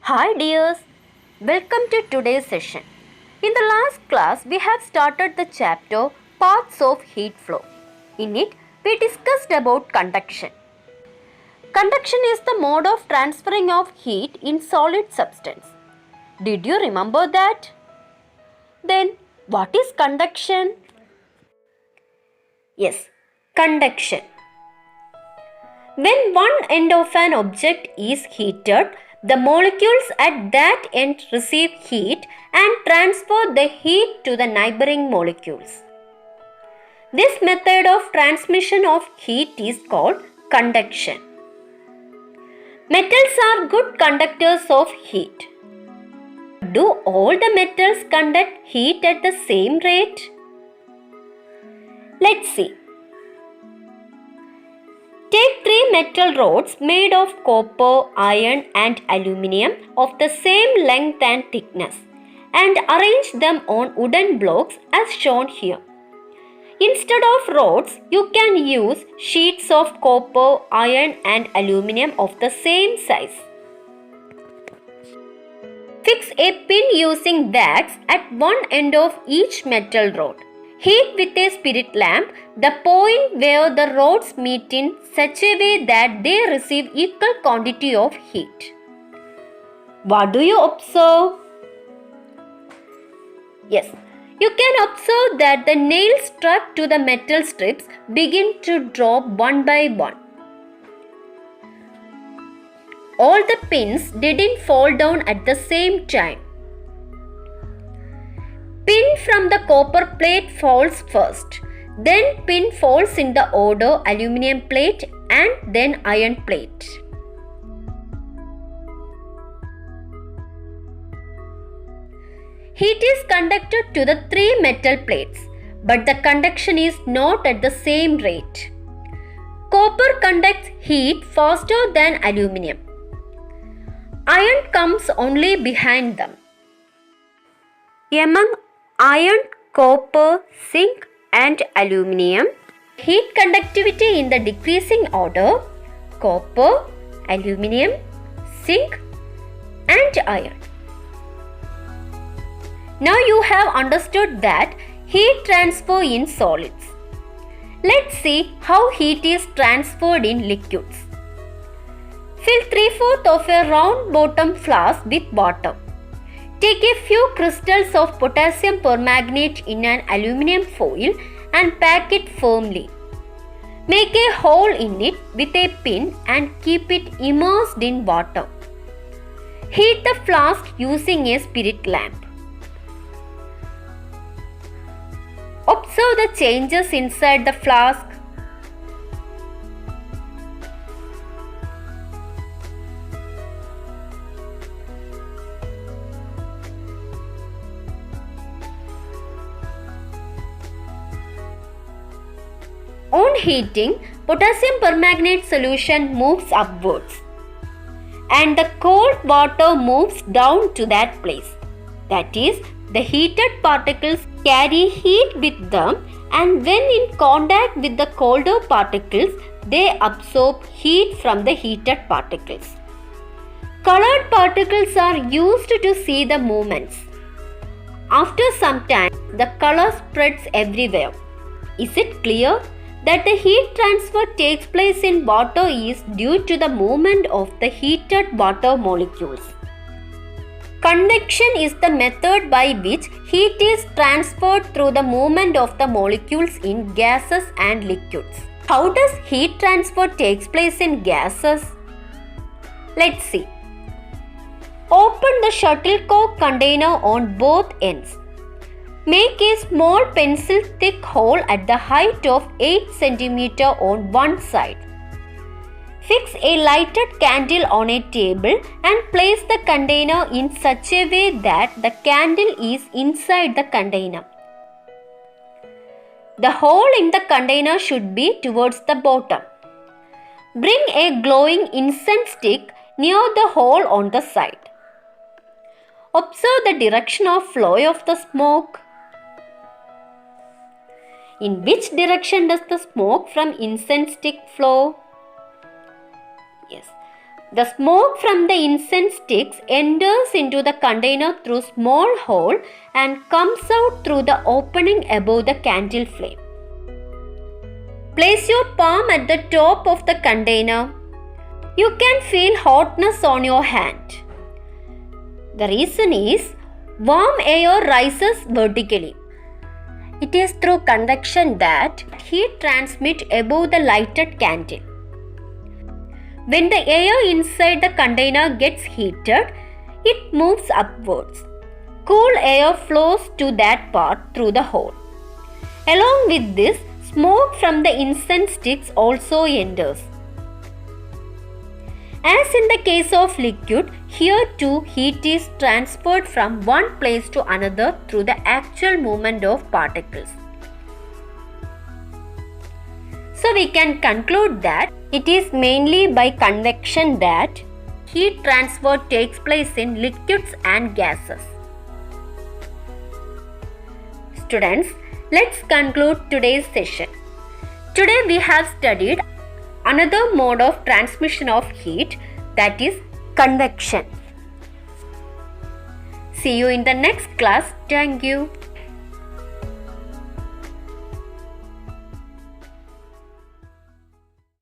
Hi dears, welcome to today's session. In the last class, we have started the chapter Paths of Heat Flow. In it, we discussed about conduction. Conduction is the mode of transferring of heat in solid substance. Did you remember that? Then, what is conduction? Yes, conduction. When one end of an object is heated, the molecules at that end receive heat and transfer the heat to the neighboring molecules. This method of transmission of heat is called conduction. Metals are good conductors of heat. Do all the metals conduct heat at the same rate? Let's see. Take three metal rods made of copper, iron and aluminium of the same length and thickness and arrange them on wooden blocks as shown here. Instead of rods, you can use sheets of copper, iron and aluminium of the same size. Fix a pin using wax at one end of each metal rod. Heat with a spirit lamp the point where the rods meet in such a way that they receive equal quantity of heat. What do you observe? Yes, you can observe that the nails struck to the metal strips begin to drop one by one. All the pins didn't fall down at the same time. Pin from the copper plate falls first, then pin falls in the order aluminium plate and then iron plate. Heat is conducted to the three metal plates, but the conduction is not at the same rate. Copper conducts heat faster than aluminium. Iron comes only behind them. Among iron, copper, zinc and aluminium, heat conductivity in the decreasing order: copper, aluminium, zinc and iron. Now you have understood that heat transfer in solids. Let's see how heat is transferred in liquids. Fill 3/4 of a round bottom flask with water. Take a few crystals of potassium permanganate in an aluminium foil and pack it firmly. Make a hole in it with a pin and keep it immersed in water. Heat the flask using a spirit lamp. Observe the changes inside the flask. On heating, potassium permanganate solution moves upwards and the cold water moves down to that place. That is, the heated particles carry heat with them and when in contact with the colder particles, they absorb heat from the heated particles. Colored particles are used to see the movements. After some time, the color spreads everywhere. Is it clear that the heat transfer takes place in water is due to the movement of the heated water molecules? Conduction is the method by which heat is transferred through the movement of the molecules in gases and liquids. How does heat transfer takes place in gases? Let's see. Open the shuttlecock container on both ends. Make a small pencil thick hole at the height of 8 cm on one side. Fix a lighted candle on a table and place the container in such a way that the candle is inside the container. The hole in the container should be towards the bottom. Bring a glowing incense stick near the hole on the side. Observe the direction of flow of the smoke. In which direction does the smoke from incense stick flow? Yes, The smoke from the incense sticks enters into the container through small hole and comes out through the opening above the candle flame. Place your palm at the top of the container. You can feel hotness on your hand. The reason is warm air rises vertically. It is through convection that heat transmits above the lighted candle. When the air inside the container gets heated, it moves upwards. Cool air flows to that part through the hole. Along with this, smoke from the incense sticks also enters. As in the case of liquid, here too heat is transferred from one place to another through the actual movement of particles. So we can conclude that it is mainly by convection that heat transfer takes place in liquids and gases. Students, let's conclude today's session. Today we have studied another mode of transmission of heat, that is convection. See you in the next class. Thank you.